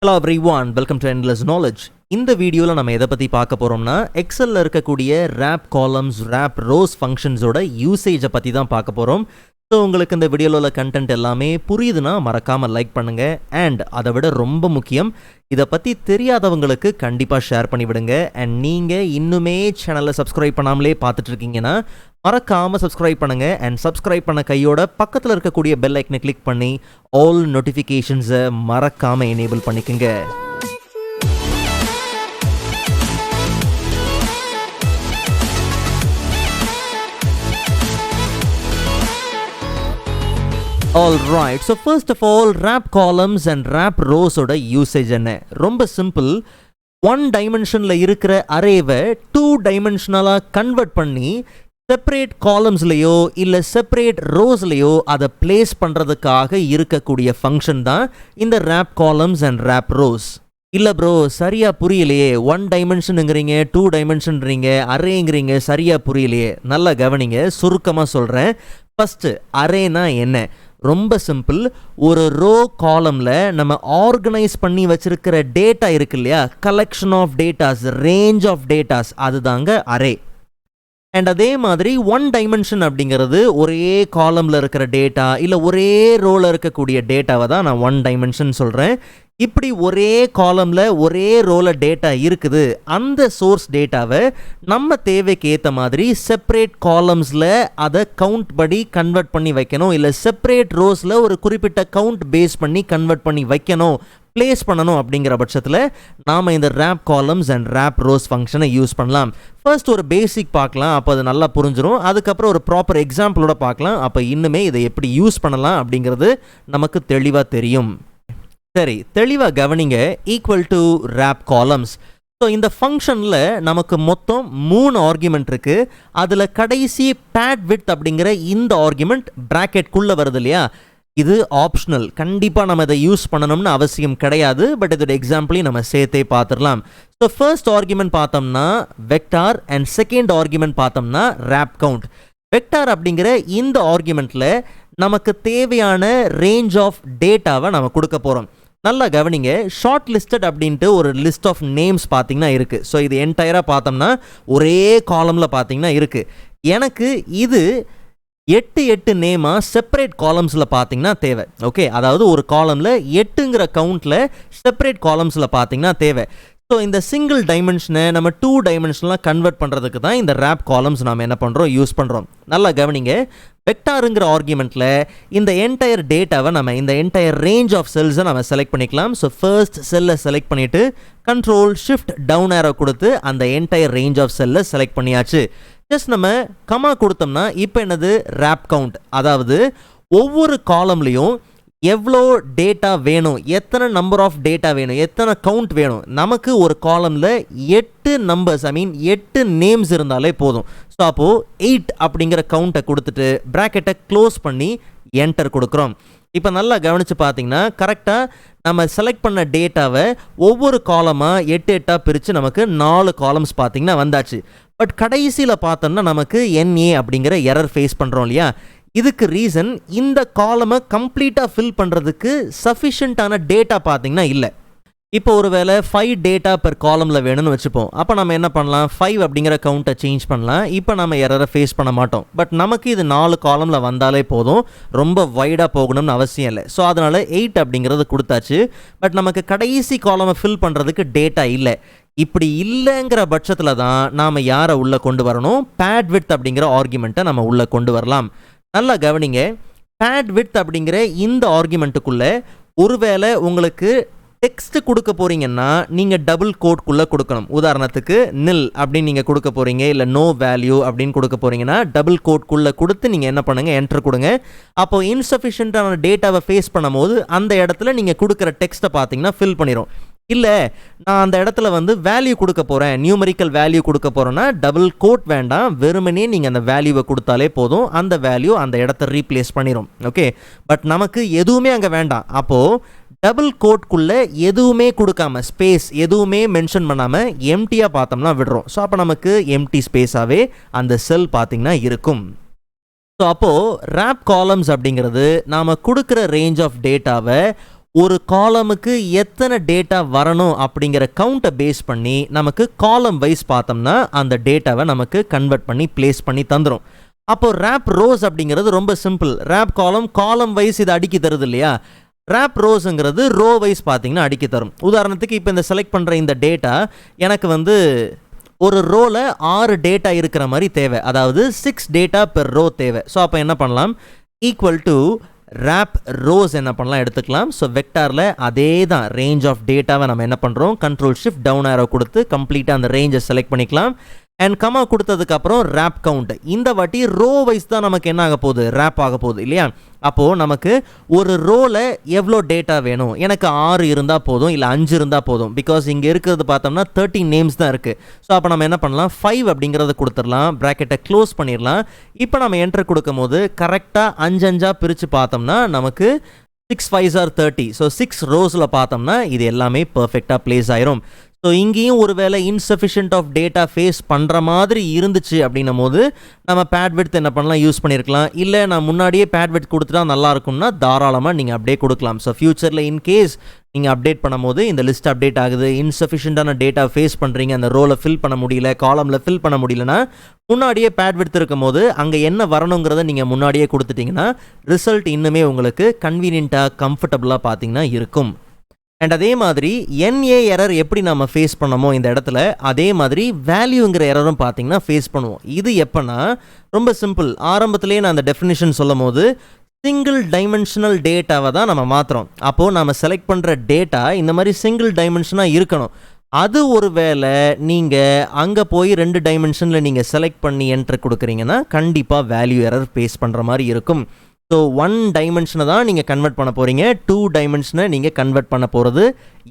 Hello everyone, welcome to Endless Knowledge. இந்த வீடியோவில் நம்ம எதை பற்றி பார்க்க போகிறோம்னா எக்ஸலில் இருக்கக்கூடிய wrap columns, wrap rows ஃபங்க்ஷன்ஸோட யூசேஜை பற்றி தான் பார்க்க போகிறோம். ஸோ உங்களுக்கு இந்த வீடியோவில் உள்ள கண்டென்ட் எல்லாமே புரியுதுன்னா மறக்காமல் லைக் பண்ணுங்கள். அண்ட் அதை விட ரொம்ப முக்கியம், இதை பற்றி தெரியாதவங்களுக்கு கண்டிப்பாக ஷேர் பண்ணிவிடுங்க. அண்ட் நீங்கள் இன்னுமே சேனலை சப்ஸ்கிரைப் பண்ணாமலே பார்த்துட்ருக்கீங்கன்னா மறக்காமல் சப்ஸ்கிரைப் பண்ணுங்கள். அண்ட் சப்ஸ்கிரைப் பண்ண கையோட பக்கத்தில் இருக்கக்கூடிய பெல் ஐக்கனை கிளிக் பண்ணி ஆல் நோட்டிஃபிகேஷன்ஸை மறக்காமல் எனேபிள் பண்ணிக்கோங்க. Alright, so first of all, wrap columns and wrap rows ஓட யூசேஜ் என்ன? ரொம்ப சிம்பிள். 1 டைமென்ஷனில் இருக்கிற அரேவை 2 டைமென்ஷனலாக கன்வெர்ட் பண்ணி செப்பரேட் காலம்ஸ்லையோ இல்லை செப்பரேட் ரோஸ்லையோ அதை பிளேஸ் பண்ணுறதுக்காக இருக்கக்கூடிய ஃபங்க்ஷன் தான் இந்த wrap columns and wrap rows. இல்லை ப்ரோ, சரியாக புரியலையே, 1 டைமென்ஷனுங்கிறீங்க, 2 டைமென்ஷன்றீங்க, அரேங்கிறீங்க, சரியாக புரியலையே. நல்லா கவனிங்க, சுருக்கமாக சொல்கிறேன். ஃபஸ்ட்டு அரேனா என்ன? ரொம்ப சிம்பிள். ஒரு ரோ காலமில் நம்ம ஆர்கனைஸ் பண்ணி வச்சிருக்கிற டேட்டா இருக்கு இல்லையா, collection of datas, range of datas, அதுதாங்க அரே. அண்ட் அதே மாதிரி 1 டைமென்ஷன் அப்படிங்கிறது ஒரே காலமில் இருக்கிற டேட்டா இல்லை ஒரே ரோவில் இருக்கக்கூடிய டேட்டாவை தான் நான் 1 டைமென்ஷன் சொல்கிறேன். இப்படி ஒரே காலமில் ஒரே ரோவில் டேட்டா இருக்குது. அந்த சோர்ஸ் டேட்டாவை நம்ம தேவைக்கு ஏற்ற மாதிரி செப்பரேட் காலம்ஸில் அதை கவுண்ட் படி கன்வெர்ட் பண்ணி வைக்கணும், இல்லை செப்பரேட் ரோஸில் ஒரு குறிப்பிட்ட கவுண்ட் பேஸ் பண்ணி கன்வெர்ட் பண்ணி வைக்கணும், பிளேஸ் பண்ணணும். அப்படிங்கிற பட்சத்தில் நாம் இந்த wrap columns and wrap rows ஃபங்க்ஷனை யூஸ் பண்ணலாம். ஃபர்ஸ்ட் ஒரு பேசிக் பார்க்கலாம், அப்போ அது நல்லா புரிஞ்சிடும். அதுக்கப்புறம் ஒரு ப்ராப்பர் எக்ஸாம்பிளோட பார்க்கலாம், அப்போ இன்னுமே இதை எப்படி யூஸ் பண்ணலாம் அப்படிங்கிறது நமக்கு தெளிவாக தெரியும். சரி, தெளிவாக கவனிங்க. Equal to wrap columns. So இந்த ஃபங்க்ஷனில் நமக்கு மொத்தம் 3 ஆர்குமெண்ட் இருக்குது. அதில் கடைசி பேட் வித் அப்படிங்கிற இந்த ஆர்குமெண்ட் ப்ராக்கெட்குள்ளே வருது இல்லையா, இது ஆப்ஷனல். கண்டிப்பாக நம்ம இதை யூஸ் பண்ணணும்னு அவசியம் கிடையாது. பட் இதோட எக்ஸாம்பிளையும் நம்ம சேர்த்தே பார்த்துடலாம். ஸோ ஃபர்ஸ்ட் ஆர்குமெண்ட் பார்த்தோம்னா வெக்டார் அண்ட் செகண்ட் ஆர்குமெண்ட் பார்த்தோம்னா wrap count. வெக்டார் அப்படிங்கிற இந்த ஆர்குமெண்ட்டில் நமக்கு தேவையான ரேஞ்ச் ஆஃப் டேட்டாவை நம்ம கொடுக்க போகிறோம். நல்லா கவனிங்க, ஷார்ட் லிஸ்டட் அப்படின்ட்டு ஒரு லிஸ்ட் ஆஃப் நேம்ஸ் பார்த்தீங்கன்னா இருக்குது. ஸோ இது என்டையராக பார்த்தோம்னா ஒரே காலமில் பார்த்தீங்கன்னா இருக்குது. எனக்கு இது 8 நேமாக செப்பரேட் காலம்ஸில் பார்த்தீங்கன்னா தேவை. ஓகே, அதாவது ஒரு காலமில் 8ங்கிற கவுண்டில் செப்பரேட் காலம்ஸில் பார்த்தீங்கன்னா தேவை. ஸோ இந்த சிங்கிள் டைமென்ஷனை நம்ம 2 டைமென்ஷனலாக கன்வெர்ட் பண்ணுறதுக்கு தான் இந்த wrap columns நாம் என்ன பண்ணுறோம், யூஸ் பண்ணுறோம். நல்லா கவனிங்க, வெக்டாருங்கிற ஆர்குமெண்ட்டில் இந்த என்டையர் டேட்டாவை நம்ம இந்த என்டையர் ரேஞ்ச் ஆஃப் செல்ஸை நம்ம செலக்ட் பண்ணிக்கலாம். ஸோ ஃபர்ஸ்ட் செல்லை செலக்ட் பண்ணிவிட்டு கண்ட்ரோல் ஷிஃப்ட் டவுன் ஏரோ கொடுத்து அந்த என்டையர் ரேஞ்ச் ஆஃப் செல்லை செலக்ட் பண்ணியாச்சு. ஜஸ்ட் நம்ம கமா கொடுத்தோம்னா இப்போ என்னது, wrap count. அதாவது ஒவ்வொரு காலம்லேயும் எவ்வளோ டேட்டா வேணும், எத்தனை நம்பர் ஆஃப் டேட்டா வேணும், எத்தனை கவுண்ட் வேணும். நமக்கு ஒரு காலமில் 8 நம்பர்ஸ், 8 நேம்ஸ் இருந்தாலே போதும். ஸோ அப்போது 8 அப்படிங்கிற கவுண்ட்டை கொடுத்துட்டு ப்ராக்கெட்டை க்ளோஸ் பண்ணி என்டர் கொடுக்குறோம். இப்போ நல்லா கவனித்து பார்த்தீங்கன்னா கரெக்டாக நம்ம செலக்ட் பண்ண டேட்டாவை ஒவ்வொரு காலமாக 8 பிரித்து நமக்கு 4 காலம்ஸ் பார்த்தீங்கன்னா வந்தாச்சு. பட் கடைசியில் பார்த்தோம்னா நமக்கு NA அப்படிங்கிற எரர் ஃபேஸ் பண்ணுறோம் இல்லையா. இதுக்கு ரீசன், இந்த காலமை கம்ப்ளீட்டாக ஃபில் பண்ணுறதுக்கு சஃபிஷியண்ட்டான டேட்டா பார்த்தீங்கன்னா இல்லை. இப்போ ஒரு வேளை 5 டேட்டா பெர் காலமில் வேணும்னு வச்சுப்போம். அப்போ நம்ம என்ன பண்ணலாம், 5 அப்படிங்கிற கவுண்ட்டை சேஞ்ச் பண்ணலாம். இப்போ நம்ம எரரை ஃபேஸ் பண்ண மாட்டோம். பட் நமக்கு இது 4 காலமில் வந்தாலே போதும், ரொம்ப வைடாக போகணும்னு அவசியம் இல்லை. ஸோ அதனால் 8 அப்படிங்கிறது கொடுத்தாச்சு. பட் நமக்கு கடைசி காலமை ஃபில் பண்ணுறதுக்கு டேட்டா இல்லை. இப்படி இல்லைங்கிற பட்சத்தில் தான் நாம் யாரை உள்ளே கொண்டு வரணும், பேட் வித் அப்படிங்கிற ஆர்குமெண்ட்டை நம்ம உள்ளே கொண்டு வரலாம். நல்லா கவனிங்க, பேட் வித் அப்படிங்கிற இந்த ஆர்குமெண்ட்டுக்குள்ளே ஒருவேளை உங்களுக்கு டெக்ஸ்ட் கொடுக்க போகிறீங்கன்னா நீங்கள் டபுள் கோட்குள்ளே கொடுக்கணும். உதாரணத்துக்கு நில் அப்படின்னு நீங்கள் கொடுக்க போகிறீங்க, இல்லை நோ வேல்யூ அப்படின்னு கொடுக்க போகிறீங்கன்னா டபுள் கோட்குள்ளே கொடுத்து நீங்கள் என்ன பண்ணுங்கள், என்டர் கொடுங்க. அப்போது இன்சஃபிஷியண்ட்டான டேட்டாவை ஃபேஸ் பண்ணும்போது அந்த இடத்துல நீங்கள் கொடுக்குற டெக்ஸ்ட்டை பார்த்தீங்கன்னா ஃபில் பண்ணிடும். இல்லை நான் அந்த இடத்துல வேல்யூ கொடுக்க போகிறேன், நியூமரிக்கல் வேல்யூ கொடுக்க போகிறேன்னா டபுள் கோட் வேண்டாம், வெறுமனே நீங்கள் அந்த வேல்யூவை கொடுத்தாலே போதும், அந்த வேல்யூ அந்த இடத்த ரீப்ளேஸ் பண்ணிடும். ஓகே, பட் நமக்கு எதுவுமே அங்கே வேண்டாம். அப்போது டபுள் கோட்குள்ளே எதுவுமே கொடுக்காம, ஸ்பேஸ் எதுவுமே மென்ஷன் பண்ணாமல் எம்டியாக பார்த்தோம்னா விடுறோம். ஸோ அப்போ நமக்கு எம்டி ஸ்பேஸாகவே அந்த செல் பார்த்திங்கன்னா இருக்கும். ஸோ அப்போது wrap columns அப்படிங்கிறது நாம் கொடுக்குற ரேஞ்ச் ஆஃப் டேட்டாவை ஒரு காலமுக்கு எத்தனை டேட்டா வரணும் அப்படிங்கிற கவுண்ட்டை பேஸ் பண்ணி நமக்கு காலம் வைஸ் பார்த்தோம்னா அந்த டேட்டாவை நமக்கு கன்வெர்ட் பண்ணி பிளேஸ் பண்ணி தந்துடும். அப்போ ரேப் ரோஸ் அப்படிங்கிறது ரொம்ப சிம்பிள். ரேப் காலம் வைஸ் இது அடுக்கி தருது இல்லையா. ரேப் ரோஸுங்கிறது ரோ வைஸ் பார்த்தீங்கன்னா அடுக்கி தரும். உதாரணத்துக்கு இப்போ இந்த செலக்ட் பண்ணுற இந்த டேட்டா எனக்கு ஒரு ரோவில் 6 டேட்டா இருக்கிற மாதிரி தேவை, அதாவது 6 டேட்டா பெர் ரோ தேவை. ஸோ அப்போ என்ன பண்ணலாம், ஈக்குவல் டு ரேப் ரோஸ் என்ன பண்ணலாம் எடுத்துக்கலாம். ஸோ வெக்டாரில் அதே தான் ரேஞ்ச் ஆஃப் டேட்டாவை நம்ம என்ன பண்ணுறோம், கண்ட்ரோல் ஷிஃப்ட் டவுன் ஆரோ கொடுத்து கம்ப்ளீட்டாக அந்த ரேஞ்சை செலக்ட் பண்ணிக்கலாம். அண்ட் கமா கொடுத்ததுக்கப்புறம் ரேப் கவுண்ட். இந்த வாட்டி ரோ வைஸ் தான் நமக்கு என்ன ஆக போகுது, ரேப் ஆக போகுது இல்லையா. அப்போது நமக்கு ஒரு ரோவில் எவ்வளோ டேட்டா வேணும், எனக்கு 6 இருந்தால் போதும் இல்லை 5 இருந்தால் போதும். பிகாஸ் இங்கே இருக்கிறது பார்த்தோம்னா 13 நேம்ஸ் தான் இருக்குது. ஸோ அப்போ நம்ம என்ன பண்ணலாம், 5 அப்படிங்கிறத கொடுத்துடலாம், ப்ராக்கெட்டை க்ளோஸ் பண்ணிடலாம். இப்போ நம்ம என்ட்ரு கொடுக்கும் போது கரெக்டாக 5 பிரித்து பார்த்தோம்னா நமக்கு 6 5s are 30. ஸோ 6 ரோஸில் பார்த்தோம்னா இது எல்லாமே பர்ஃபெக்டாக பிளேஸ் ஆயிரும். ஸோ இங்கேயும் ஒரு வேளை இன்சஃபிஷியன்ட் ஆஃப் டேட்டா ஃபேஸ் பண்ணுற மாதிரி இருந்துச்சு அப்படின்னும் போது நம்ம பேட் விட்த் என்ன பண்ணலாம், யூஸ் பண்ணியிருக்கலாம். இல்லை நான் முன்னாடியே பேட் விட்த் கொடுத்துட்டா நல்லா இருக்கும்னா தாராளமாக நீங்கள் அப்படியே கொடுக்கலாம். ஸோ ஃபியூச்சரில் இன்கேஸ் நீங்கள் அப்டேட் பண்ணும்போது இந்த லிஸ்ட் அப்டேட் ஆகுது, இன்சஃபிஷியண்டான டேட்டா ஃபேஸ் பண்ணுறீங்க, அந்த ரோலை ஃபில் பண்ண முடியல, காலமில் ஃபில் பண்ண முடியலன்னா முன்னாடியே பேட் விட்த் இருக்கும் போது அங்கே என்ன வரணுங்கிறத நீங்கள் முன்னாடியே கொடுத்துட்டிங்கன்னா ரிசல்ட் இன்னுமே உங்களுக்கு கன்வீனியண்ட்டாக கம்ஃபர்டபுளாக பார்த்தீங்கன்னா இருக்கும். அண்ட் அதே மாதிரி NA எரர் எப்படி நம்ம ஃபேஸ் பண்ணமோ இந்த இடத்துல, அதே மாதிரி வேல்யூங்கிற எரரும் பார்த்தீங்கன்னா ஃபேஸ் பண்ணுவோம். இது எப்போனா ரொம்ப சிம்பிள். ஆரம்பத்திலேயே நான் அந்த டெஃபினிஷன் சொல்லும் போது சிங்கிள் டைமென்ஷனல் டேட்டாவை தான் நம்ம மாற்றுறோம். அப்போது நம்ம செலக்ட் பண்ணுற டேட்டா இந்த மாதிரி சிங்கிள் டைமென்ஷனாக இருக்கணும். அது ஒரு வேளை நீங்கள் அங்கே போய் 2 டைமென்ஷனில் நீங்கள் செலக்ட் பண்ணி என்ட்ரு கொடுக்குறீங்கன்னா கண்டிப்பாக வேல்யூ எரர் ஃபேஸ் பண்ணுற மாதிரி இருக்கும். ஸோ 1 டைமென்ஷனை தான் நீங்கள் கன்வெர்ட் பண்ண போகிறீங்க, 2 டைமென்ஷனை நீங்கள் கன்வெர்ட் பண்ண போகிறது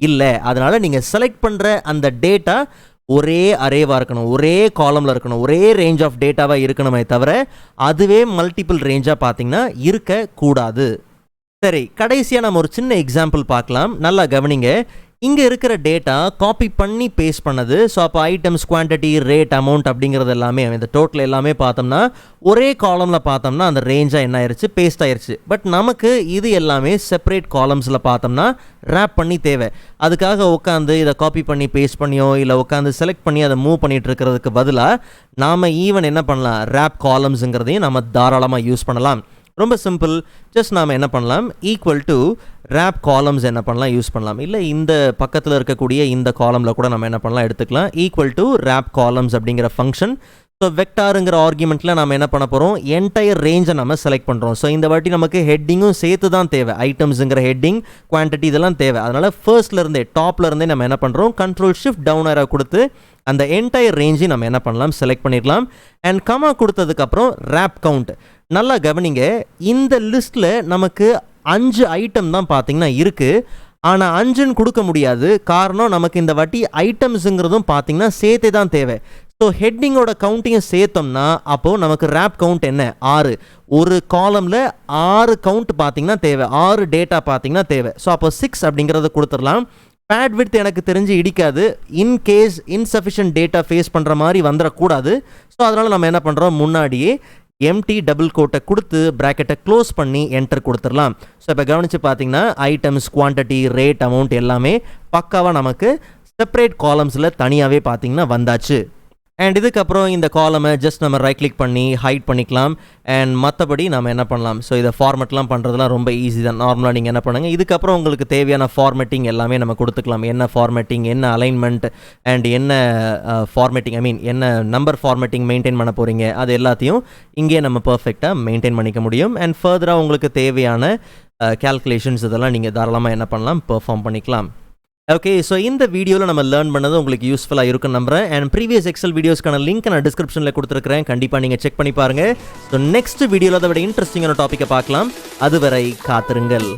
இல்லை. அதனால் நீங்கள் செலக்ட் பண்ணுற அந்த டேட்டா ஒரே அரேவாக இருக்கணும், ஒரே காலமில் இருக்கணும், ஒரே ரேஞ்ச் ஆஃப் டேட்டாவாக இருக்கணுமே தவிர அதுவே மல்டிபிள் ரேஞ்சாக பார்த்தீங்கன்னா இருக்கக்கூடாது. சரி, கடைசியாக நம்ம ஒரு சின்ன எக்ஸாம்பிள் பார்க்கலாம். நல்லா கவனிங்க. இங்கே இருக்கிற டேட்டா காப்பி பண்ணி பேஸ்ட் பண்ணது. ஸோ அப்போ ஐட்டம்ஸ், குவான்டிட்டி, ரேட், அமௌண்ட் அப்படிங்கிறது எல்லாமே இந்த டோட்டல் எல்லாமே பார்த்தோம்னா ஒரே காலமில் பார்த்தோம்னா அந்த ரேஞ்சாக என்ன ஆயிடுச்சு, பேஸ்ட் ஆயிடுச்சு. பட் நமக்கு இது எல்லாமே செப்பரேட் காலம்ஸில் பார்த்தோம்னா ரேப் பண்ணி தேவை. அதுக்காக உட்காந்து இதை காப்பி பண்ணி பேஸ்ட் பண்ணியோ இல்லை உட்காந்து செலக்ட் பண்ணி அதை மூவ் பண்ணிட்டு இருக்கிறதுக்கு பதிலாக நாம் ஈவன் என்ன பண்ணலாம், ரேப் காலம்ஸுங்கிறதையும் நம்ம தாராளமாக யூஸ் பண்ணலாம். ரொம்ப சிம்பிள். ஜஸ்ட் நாம் என்ன பண்ணலாம், ஈக்குவல் டு ரேப் காலம்ஸ் என்ன பண்ணலாம், யூஸ் பண்ணலாம். இல்லை இந்த பக்கத்தில் இருக்கக்கூடிய இந்த காலமில் கூட நம்ம என்ன பண்ணலாம் எடுத்துக்கலாம். ஈக்குவல் டு ரேப் காலம்ஸ் அப்படிங்கிற ஃபங்க்ஷன். ஸோ வெக்டாருங்கிற ஆர்குமெண்ட்டில் நம்ம என்ன பண்ண போகிறோம், என்டையர் ரேஞ்சை நம்ம செலக்ட் பண்ணுறோம். ஸோ இந்த வாட்டி நமக்கு ஹெட்டிங்கும் சேர்த்து தான் தேவை. ஐட்டம்ஸுங்கிற ஹெட்டிங், குவான்டிட்டி இதெல்லாம் தேவை. அதனால் ஃபர்ஸ்ட்லேருந்தே டாப்லேருந்தே நம்ம என்ன பண்ணுறோம், கண்ட்ரோல் ஷிஃப்ட் டவுன் ஆரோ கொடுத்து அந்த என்டையர் ரேஞ்சையும் நம்ம என்ன பண்ணலாம், செலக்ட் பண்ணிடலாம். அண்ட் கமா கொடுத்ததுக்கப்புறம் ரேப் கவுண்ட். நல்லா கவனிங்க, இந்த லிஸ்ட்டில் நமக்கு 5 ஐட்டம் தான் பார்த்தீங்கன்னா இருக்குது. ஆனால் 5ன்னு கொடுக்க முடியாது. காரணம் நமக்கு இந்த வாட்டி ஐட்டம்ஸுங்கிறதும் பார்த்தீங்கன்னா சேர்த்தே தான் தேவை. ஸோ ஹெட்டிங்கோட கவுண்ட்டையும் சேர்த்தோம்னா அப்போது நமக்கு ரேப் கவுண்ட் என்ன, 6. ஒரு காலமில் 6 கவுண்ட் பார்த்தீங்கன்னா தேவை, 6 டேட்டா பார்த்தீங்கன்னா தேவை. ஸோ அப்போ 6 அப்படிங்கிறத கொடுத்துடலாம். பேட் விட்த் எனக்கு தெரிஞ்சு இடிக்காது, இன்கேஸ் இன்சஃபிஷியன்ட் டேட்டா ஃபேஸ் பண்ணுற மாதிரி வந்துடக்கூடாது. ஸோ அதனால் நம்ம என்ன பண்ணுறோம், முன்னாடியே எம்டி டபுள் கோட்டை கொடுத்து ப்ராக்கெட்டை க்ளோஸ் பண்ணி என்டர் கொடுத்துடலாம். ஸோ இப்போ கவனித்து பார்த்தீங்கன்னா ஐட்டம்ஸ், குவான்டிட்டி, ரேட், அமௌண்ட் எல்லாமே பக்காவாக நமக்கு செப்பரேட் காலம்ஸில் தனியாகவே பார்த்தீங்கன்னா வந்தாச்சு. அண்ட் இதுக்கப்புறம் இந்த காலமை ஜஸ்ட் நம்ம ரைட் கிளிக் பண்ணி ஹைட் பண்ணிக்கலாம். அண்ட் மற்றபடி நம்ம என்ன பண்ணலாம், ஸோ இதை ஃபார்மெட்லாம் பண்ணுறதுலாம் ரொம்ப ஈஸி தான். நார்மலாக நீங்கள் என்ன பண்ணுங்கள், இதுக்கப்புறம் உங்களுக்கு தேவையான ஃபார்மேட்டிங் எல்லாமே நம்ம கொடுத்துக்கலாம். என்ன ஃபார்மேட்டிங், என்ன அலைன்மெண்ட், அண்ட் என்ன ஃபார்மேட்டிங், என்ன நம்பர் ஃபார்மேட்டிங் மெயின்டைன் பண்ண போகிறீங்க, அது எல்லாத்தையும் இங்கே நம்ம பர்ஃபெக்டாக மெயின்டைன் பண்ணிக்க முடியும். அண்ட் ஃபர்தராக உங்களுக்கு தேவையான கேல்குலேஷன்ஸ் இதெல்லாம் நீங்கள் தாராளமாக என்ன பண்ணலாம், பெர்ஃபார்ம் பண்ணிக்கலாம். ஓகே, ஸோ இந்த வீடியோவில் நம்ம லேர்ன் பண்ணது உங்களுக்கு யூஸ்ஃபுல்லாக இருக்குன்னு நம்புறேன். அண்ட் ப்ரீவியஸ் எக்ஸல் வீடியோஸ்க்கான லிங்க் நான் டிஸ்கிரிப்ஷனில் கொடுத்துருக்கிறேன், கண்டிப்பாக நீங்கள் செக் பண்ணி பாருங்கள். ஸோ நெக்ஸ்ட் வீடியோவில் அதை விட இன்ட்ரெஸ்டிங்கான டாப்பிக்கை பார்க்கலாம். அதுவரை காத்திருங்கள்.